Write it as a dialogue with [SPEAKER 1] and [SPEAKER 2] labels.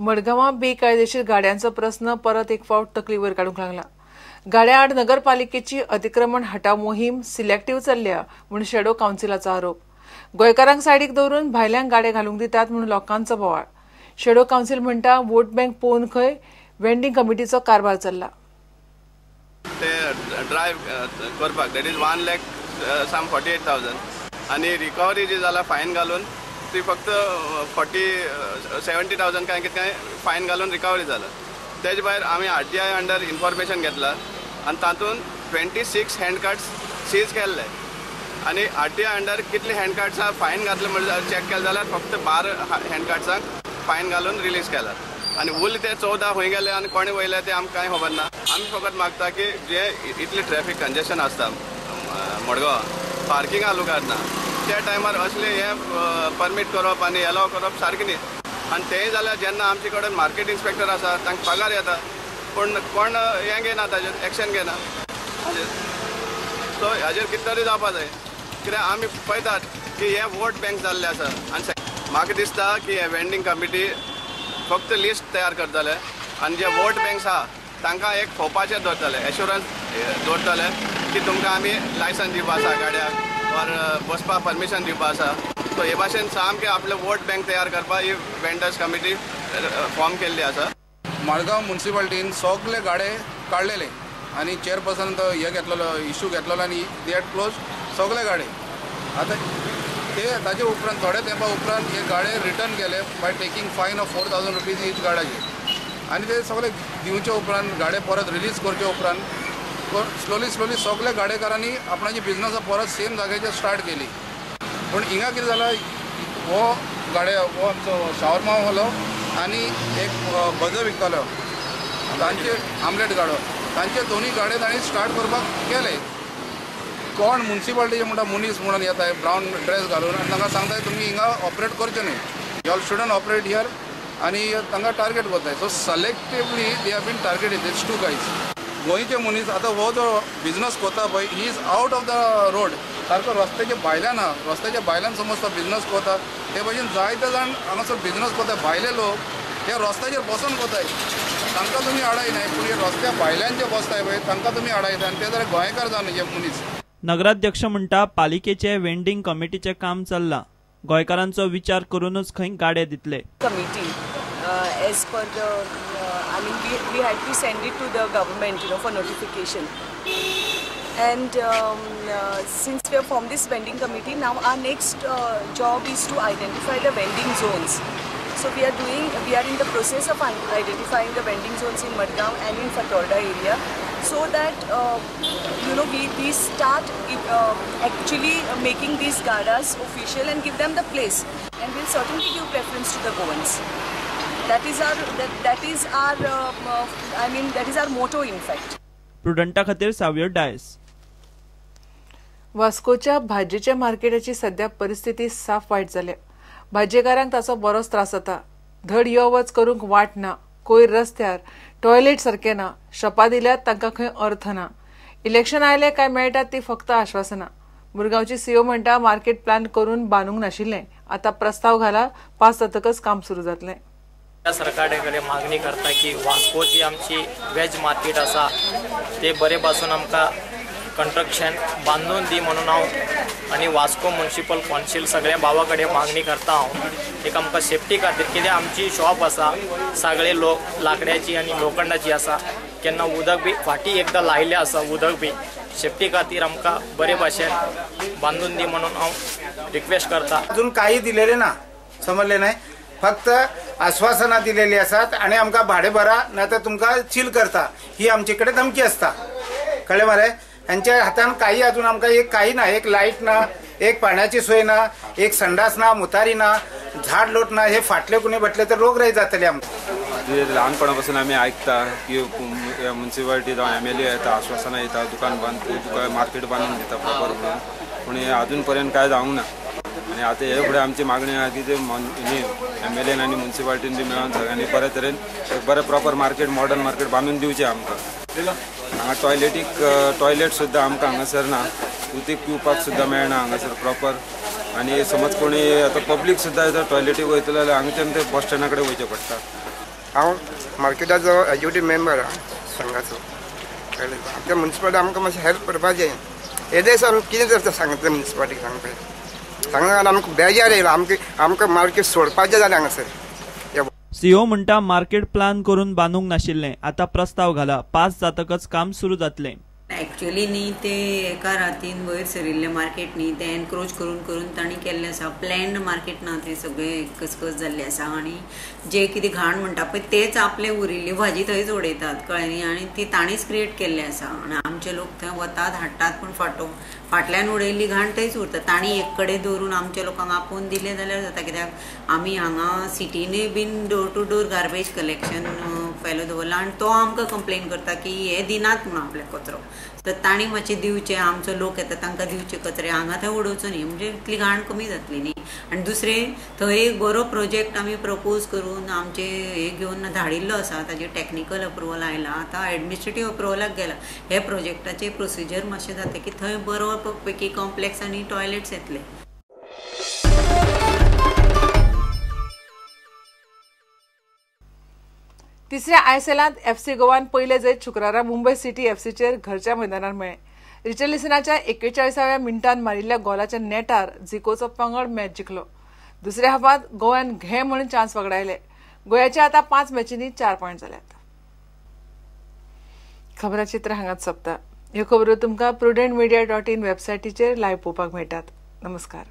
[SPEAKER 1] मडगांवां बेकायदेशीर गाड्यांचो प्रस्न परत एक फावट तकलीवर काडूंक लागला। गाड्या आड नगरपालिकेची अतिक्रमण हटाव मोहीम सिलेक्टिव्ह चल्ल्या म्हूण शेडो कावन्सिलाचो आरोप। गोंयकारांक सायडीक दवरून भायल्यांक गाडे घालूंक दितात म्हूण लोकांचो बोवाळ। शेडो कावन्सिल म्हणटा वोट बँक पळोवन खंय वेंडिंग कमिटीचो कारभार चल्ला।
[SPEAKER 2] ते ड्रायव्ह करपाक दॅट इज 1,48,000 आनी रिकवरी जी जाला फायन घालून ती फक्त 70,000 काय कितें फायन घालून रिकवरी जाला। तेजे भायर आमी RTI अंडर इन्फॉर्मेशन घेतला आनी तातूंत 26 हँड कार्ड्स सीज केल्ले आनी RTI अंडर कितले हँड कार्ड्सां फायन घातले म्हणजे चॅक केले जाल्यार फक्त 12 हँड कार्ड्सांक फायन घालून रिलीज केला आनी उरले ते 14 खंय गेले आनी कोणे वयले ते आमकां कांय खबर ना। आमी फकत मागता की जे इतले ट्रॅफिक कंजेशन आसता मडगांव पार्किंग आलुकार ना त्या टायमार असले हे परमीट करप आनी एलाव करप सारकें न्ही। आनी तेंय जाल्यार जेन्ना आमचे कडेन मार्केट इन्स्पेक्टर आसा तांकां पगार येता पूण कोण हें घेना ताजेर एक्शन घेना। सो हाजेर कितें तरी जावपा जाय कित्याक आमी पळयतात की हे वोट बँक जाल्ले आसा आनी म्हाका दिसता की हे वेंडिंग कमिटी फक्त लिस्ट तयार करतले आनी जे वोट बँक्स आहा तांकां एक खोपाचेर दवरतले एश्युरन्स दवरतले की तुमकां आमी लायसन दिवपा आसा गाड्याक और बसपा परमिशन दिवपा आसा। सो हे भाशेन सामके आपले वोट बँक तयार करपा ही वेंडर्स कमिटी फॉर्म केल्ली आसा।
[SPEAKER 3] मडगांव म्युनिसिपालिटीन सगळे गाडे काडलेले आनी चेअरपर्सन तो हे घेतलेलो इश्यू घेतलेलो आनी दे हॅड क्लोज सगळे गाडे। आतां ते ताजे उपरांत थोड्या तेंपा उपरांत हे गाडे रिटर्न केले बाय टेकिंग फायन ऑफ 4,000 रुपीज ईच गाड्याचेर आनी ते सगळे दिवचे उपरांत गाडे परत रिलीज करचे उपरांत स्लोली सगळे गाडेकारांनी आपणाची बिजनस परत सेम जाग्याचेर स्टार्ट केली। पूण हिंगा कितें जालां हो गाड्या हो आमचो शावरमा वालो आनी एक भजो विकतालो तांचे आमलेट गाडो तांचे दोनूय गाडे तांणी स्टार्ट करपाक केले। कोण म्युनिसिपालिटीचे म्हणटा मनीस म्हणून येताय ब्रावन ड्रेस घालून आनी तांकां सांगताय तुमी हिंगा ऑपरेट करचे न्ही you all shouldn't operate here आनी तांकां टार्गेट करताय। So selectively they have been targeted this two guys. गोंयचे मनीस आतां हो जो बिजनस कोता पळय he is out of the road सारको रस्त्याच्या भायल्यान आहा। रस्त्याच्या भायल्यान समज तो बिजनस कोता ते भशेन जायते जाण हांगासर बिजनस कोता भायले लोक हे रस्त्याचेर बसून कोताय तांकां तुमी आडायनाय पूण हे रस्त्या भायल्यान जे बसताय पळय तांकां तुमी आडायता आनी ते जाल्यार गोंयकार जावन हे मनीस।
[SPEAKER 4] नगराध्यक्ष म्हणटा पालिकेचे वेंडिंग कमिटीचे काम चल्ला गोंयकारांचो विचार करूनच खंय गाडे दितले।
[SPEAKER 5] Committee as per the I mean we had to send it to the government for notification and since we have formed this vending committee now our next job is to identify the vending zones. So we are in the process of identifying the vending zones in Madgaon and in Fatorda area so that we start actually making these gadas official and give them the place and we'll certainly give preference to the Goans. That is our motto in fact.
[SPEAKER 4] प्रुडंटा खातीर सावयर डायस।
[SPEAKER 1] वास्कोच्या भाजयेच्या मार्केटाची सध्या परिस्थिती साफ वायट जाल्या। भाजयेकारांक ताचो बरोच त्रास जाता। धड यो वच करूंक वाट ना, कोयर रस्त्यार, टॉयलेट सारके ना, शॉपां दिल्यात तांकां खंय अर्थ ना। इलेक्शन आयले काय मेळटात ती फक्त आश्वासनां। मुरगांवची CEO म्हणटा मार्केट प्लॅन करून बांदूंक नाशिल्लें आतां प्रस्ताव घाला पास जातकच काम सुरू जातलें।
[SPEAKER 6] सरकाराकडे मागणी करता की वास्कोची आमची वेज मार्केट आसा ते बरे पासून आमकां कंस्ट्रक्शन बांदून दी म्हणून हांव आनी वास्को म्युनिसिपल कावन्सिल सगळ्या भावा कडेन मागणी करता हांव एक आमकां सेफ्टी खातीर कित्याक आमची शॉप आसा सगळे लाकड्याची आनी लोखंडाची आसा केन्ना उदक बी फाटी एकदां लायलें आसा उदक बी सेफ्टी खातीर आमकां बरे भाशेन बांदून दी म्हणून हांव रिक्वेस्ट करता।
[SPEAKER 7] अजून काही दिलेले ना समजले नाही फक्त आश्वासना दिलेली असतात आणि आमकां भाडे भरा नाहीतर तुमकां सील करता ही आमचेकडे धमकी असता कळ्ळें मरे। यांच्या हातान काही अजून आमकां एक काही ना एक लाईट ना एक पाण्याची सोय ना एक संडास ना मुतारी ना झाड लोट ना हे फाटले कुणी बटले तर रोगराई जातली आमकां।
[SPEAKER 8] ल्हानपणापासून आम्ही ऐकता की म्युनिसिपालिटी जावं MLA येता आश्वासना येता दुकान मार्केट बांधून दिता प्रॉपर म्हणून पूण अजून काय जावंक ना आनी आतां हे फुडें आमची मागणी आहा की ते MLA आनी म्युनिसिपालिटीन बी मेळोन सगळ्यांनी बरे तरेन बरें प्रॉपर मार्केट मॉडर्न मार्केट बांदून दिवचें आमकां। हांगा टॉयलेट सुद्दां आमकां हांगासर ना उदक पिवपाक सुद्दां मेळना हांगासर प्रॉपर आनी समज कोणी आतां पब्लीक सुद्दां येता टॉयलेटीक वयतलो जाल्यार हांगाच्यान ते बस स्टँडा कडेन वयचें पडटा।
[SPEAKER 9] हांव मार्केटाचो एक्झिक्युटीव मेंबर संघाचो कळ्ळें तुका. आमच्या म्युन्सिपालिटी आमकां मातशें हेल्प करपाचें. हे दिस आमी कितें करता सांगता म्युन्सिपालिटीक सांगता आमकां बेजार येयला. आमकां मार्केट सोडपाचें जालें हांगासर.
[SPEAKER 4] सीओ म्हणटा मार्केट प्लान करून बांदूंक नाशिल्लें, आतां प्रस्ताव घाला, पास जातकच काम सुरू जातलें.
[SPEAKER 10] एक्चुअली न्ही ते एका रातीन वयर सरिल्ले मार्केट न्ही ते एनक्रोच करून तांणी केल्लें आसा. प्लॅन्ड मार्केट ना, ते सगळे कसकस जाल्ले आसा आनी जे कितें घाण म्हणटा पळय तेच आपले उरिल्ली भाजी थंयच उडयतात कळ्ळें न्ही. आनी ती तांणीच क्रिएट केल्लें आसा आनी आमचे लोक थंय वतात हाडटात पूण फाटल्यान उडयल्ली घाण थंयच उरता. तांणी एक कडेन दवरून आमच्या लोकांक आपोवन दिलें जाल्यार जाता. कित्याक आमी हांगा सिटीनय बीन door to door garbage collection फेलो दवरला आनी तो आमकां कंप्लेन करता की हे दिनात म्हणून आपले कचरो. तर तांणी मातशें दिवचें, आमचो लोक येता तांकां दिवचे कचरे, हांगा थंय उडोवचो न्ही, म्हणजे इतली घाण कमी जातली न्ही. आनी दुसरें थंय एक बरो प्रोजेक्ट आमी प्रपोज करून आमचे हे घेवन धाडिल्लो आसा, ताजे टॅक्निकल अप्रुवल आयला, आतां एडमिनिस्ट्रेटीव अप्रुवलाक गेला. हे प्रोजेक्टाचे प्रोसिजर मातशें जाता की थंय बरो पैकी कॉम्प्लेक्स आनी टॉयलेट्स येतले.
[SPEAKER 1] तिसऱ्या आयएसएलांत एफसी गोवान पयले जैत शुक्रारा मुंबय सिटी एफसीचेर घरच्या मैदानार मेळ्ळें. रिचर्लिसनाच्या 41व्या मिनटान मारिल्ल्या गोलाच्या नेटार जिकोचो पंगड मॅच जिखलो. दुसऱ्या हाफांत गोव्यान घे म्हणून चान्स वगडायले. गोंयाचे आतां 5 मॅचींनी 4 पॉयंट जाल्यात. खबराचित्र हांगाच सोंपता. ह्यो खबरो तुमकां prudentmedia.in वेबसायटीचेर लायव्ह पळोवपाक मेळटात. नमस्कार.